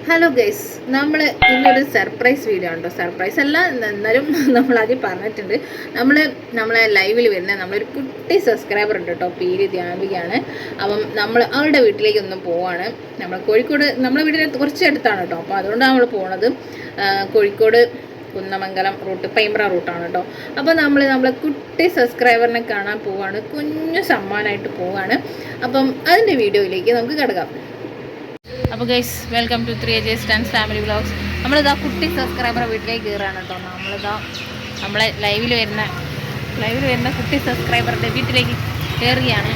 Hello guys, നമ്മൾ ഇന്നൊരു surprise video ഉണ്ടോ? സർപ്രൈസ് അല്ല, എന്നാലും നമ്മളാദ്യം പറഞ്ഞിട്ടുണ്ട്. നമ്മളെ ലൈവിൽ വരുന്ന നമ്മളൊരു കുട്ടി സബ്സ്ക്രൈബർ ഉണ്ട് കേട്ടോ, പേര് ധ്യാനികയാണ്. അപ്പം നമ്മൾ അവളുടെ വീട്ടിലേക്ക് ഒന്ന് പോവാണ്. നമ്മൾ കോഴിക്കോട്, നമ്മളെ വീടിന് കുറച്ച് അടുത്താണ് കേട്ടോ. അപ്പോൾ അതുകൊണ്ടാണ് നമ്മൾ പോണത്. കോഴിക്കോട് കുന്നമംഗലം റൂട്ട്, പൈമ്പ്ര റൂട്ടാണ് കേട്ടോ. അപ്പോൾ നമ്മളെ കുട്ടി സബ്സ്ക്രൈബറിനെ കാണാൻ പോവാണ്, കുഞ്ഞു സമ്മാനമായിട്ട് പോവാണ്. അപ്പം അതിൻ്റെ വീഡിയോയിലേക്ക് നമുക്ക് കിടക്കാം. അപ്പോൾ guys, welcome to 3AJ stans family vlogs. നമ്മളിതാ കുട്ടി സബ്സ്ക്രൈബറെ വീട്ടിലേക്ക് കയറുകയാണ് കേട്ടോ. നമ്മളെ ലൈവിൽ വരുന്ന കുട്ടി സബ്സ്ക്രൈബറുടെ വീട്ടിലേക്ക് കയറുകയാണ്.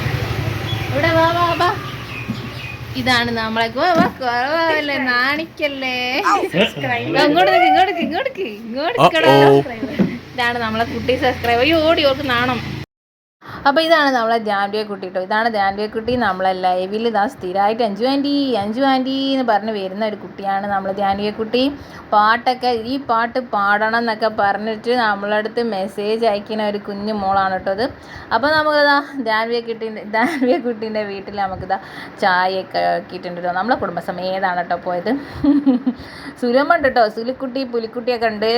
ഇവിടെ വാ, ഇതാണ് നമ്മളെ. കുറവല്ലേ, നാണിക്കല്ലേ. ഇങ്ങോട്ട് ഇതാണ് നമ്മളെ കുട്ടി സബ്സ്ക്രൈബർ. ഓടി ഓർക്ക് നാണം. അപ്പോൾ ഇതാണ് നമ്മളെ ധ്യാൻവിയെ കുട്ടി കേട്ടോ. ഇതാണ് ധ്യാൻവിയെ കുട്ടി. നമ്മളെ ലൈവിൽ ഇതാ സ്ഥിരമായിട്ട് അഞ്ചു ആൻറ്റി എന്ന് പറഞ്ഞ് വരുന്ന ഒരു കുട്ടിയാണ് നമ്മൾ ധ്യാൻവിയെ കുട്ടി. പാട്ടൊക്കെ, ഈ പാട്ട് പാടണം എന്നൊക്കെ പറഞ്ഞിട്ട് നമ്മളടുത്ത് മെസ്സേജ് അയക്കുന്ന ഒരു കുഞ്ഞു മോളാണ് കേട്ടോ അത്. അപ്പോൾ നമുക്കിതാ ധ്യാൻവിയെ കുട്ടീൻ്റെ വീട്ടിൽ നമുക്കിതാ ചായയൊക്കെ ആക്കിയിട്ടുണ്ട് കേട്ടോ. നമ്മളെ കുടുംബസമേതാണ് കേട്ടോ പോയത്. സുലമുണ്ട് കേട്ടോ, സുലിക്കുട്ടി പുലിക്കുട്ടിയൊക്കെ ഉണ്ട്.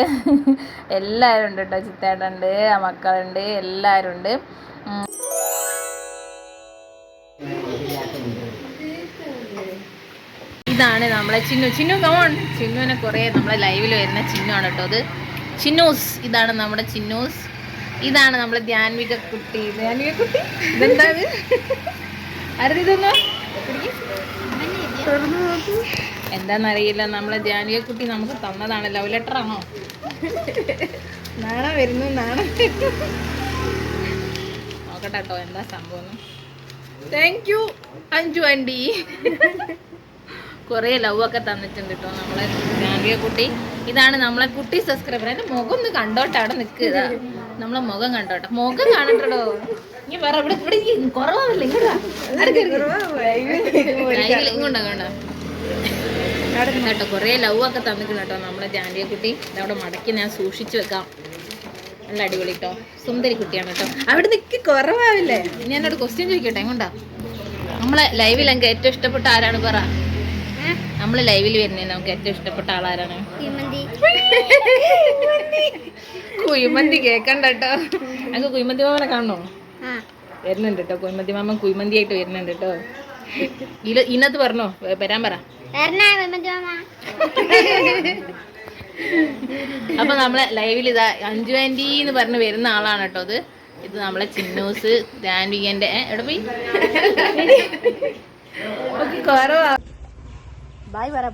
എല്ലാവരും ഉണ്ട് കേട്ടോ. ചിത്തേട്ടുണ്ട്, മക്കളുണ്ട്, എല്ലാവരും ഉണ്ട്. ഇതാണ് നമ്മളെ ചിന്നു കമോൺ. ചിന്നുവിനെ കുറേ നമ്മളെ ലൈവിൽ വരുന്ന ചിന്നുവാണ് കേട്ടോ അത്. ചിന്നൂസ്, ഇതാണ് നമ്മുടെ ചിന്നൂസ്. ഇതാണ് നമ്മളെ ധ്യാൻവിക കുട്ടി. ഇതെന്താ അറിയതൊന്നോ എന്താന്നറിയില്ല. നമ്മളെ ധ്യാൻവിക കുട്ടി നമുക്ക് തന്നതാണ്. ലവ് ലെറ്റർ ആണോ? നാണം വരുന്നു. നോക്കട്ടെ കേട്ടോ എന്താ സംഭവം. Thank you Anju aunty. കുറേ ലവ് ഒക്കെ തന്നിട്ടുണ്ട് കേട്ടോ നമ്മളെ ധ്യാൻവിക കുട്ടി. ഇതാണ് നമ്മളെ കുട്ടി സബ്സ്ക്രൈബർ. എൻ്റെ മുഖം ഒന്ന് കണ്ടോട്ടെ, അവിടെ നിൽക്കുക. നമ്മളെ മുഖം കണ്ടോട്ടെ, മുഖം കാണണ്ടോ. ഇനി വേറെ ഇവിടെ കുറവാവില്ല. ഇങ്ങോട്ടാ കേട്ടോ. കുറേ ലവ് ഒക്കെ തന്നിട്ടുണ്ട് കേട്ടോ നമ്മളെ ധ്യാൻവിക കുട്ടി. ഇതവിടെ മടക്കി ഞാൻ സൂക്ഷിച്ചു വെക്കാം. നല്ല അടിപൊളി കേട്ടോ, സുന്ദരി കുട്ടിയാണ് കേട്ടോ. അവിടെ നിൽക്കി കുറവാവില്ലേ. ഇനി എന്നോട് ക്വസ്റ്റ്യൻ ചോദിക്കട്ടെ, എങ്ങോട്ടാ നമ്മളെ ലൈവിൽ എനിക്ക് ഏറ്റവും ഇഷ്ടപ്പെട്ട ആരാണ്? പറ. നമ്മള് ലൈവിൽ വരുന്നേ നമുക്ക് ഏറ്റവും ഇഷ്ടപ്പെട്ട ആളാരാണ്? കുഴിമന്തി കേക്കണ്ട കേട്ടോ. ഞങ്ങൾക്ക് കുഴിമന്തി മാമനെ കാണണോ? വരുന്നുണ്ട് കേട്ടോ കുഴിമന്തി മാമൻ. കുഴിമന്തി ആയിട്ട് വരുന്നുണ്ട് കേട്ടോ. ഇന്നത്ത് പറഞ്ഞോ, വരാൻ പറ. അപ്പൊ നമ്മളെ ലൈവിൽ ഇതാ അഞ്ചു ആൻറ്റി എന്ന് പറഞ്ഞ് വരുന്ന ആളാണ് കേട്ടോ ഇത്. ഇത് നമ്മളെ ചിന്നൂസ് ധ്യാൻവികന്റെ. എവിടെ പോയി? കുറവാ. ബായ് പറ.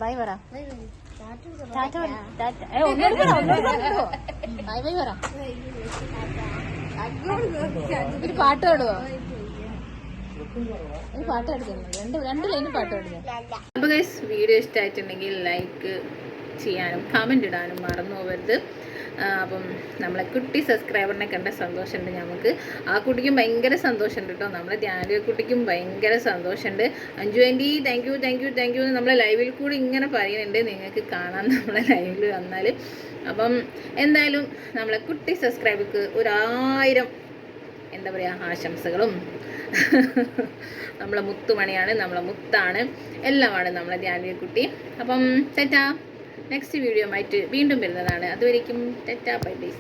ഒരു പാട്ട് പാടുവോ? ഒരു പാട്ട് പാടുന്നു. രണ്ട് ലൈന് പാട്ട് പാടുന്നു. അപ്പൊ ഗൈസ്, വീഡിയോ ഇഷ്ടമായിട്ടുണ്ടെങ്കിൽ ലൈക്ക് ചെയ്യാനും കമന്റ് ഇടാനും മറന്നു പോകരുത്. അപ്പം നമ്മളെ കുട്ടി സബ്സ്ക്രൈബറിനെ കണ്ട സന്തോഷമുണ്ട് നമുക്ക്. ആ കുട്ടിക്കും ഭയങ്കര സന്തോഷമുണ്ട് കേട്ടോ. നമ്മളെ ധ്യാൻവിക കുട്ടിക്കും ഭയങ്കര സന്തോഷമുണ്ട്. അഞ്ചു ആൻറ്റി താങ്ക് യു എന്ന് നമ്മളെ ലൈവിൽ കൂടി ഇങ്ങനെ പറയുന്നുണ്ട്. നിങ്ങൾക്ക് കാണാൻ നമ്മളെ ലൈവിൽ വന്നാൽ. അപ്പം എന്തായാലും നമ്മളെ കുട്ടി സബ്സ്ക്രൈബർക്ക് 1000 എന്താ പറയുക ആശംസകളും. നമ്മളെ മുത്തുമണിയാണ്, നമ്മളെ മുത്താണ്, എല്ലാമാണ് നമ്മളെ ധ്യാൻവിക കുട്ടി. അപ്പം ടാറ്റാ. നെക്സ്റ്റ് വീഡിയോ ആയിട്ട് വീണ്ടും വരുന്നതാണ്. അതുവരേക്കും ടാറ്റാ, ബൈ ബൈ.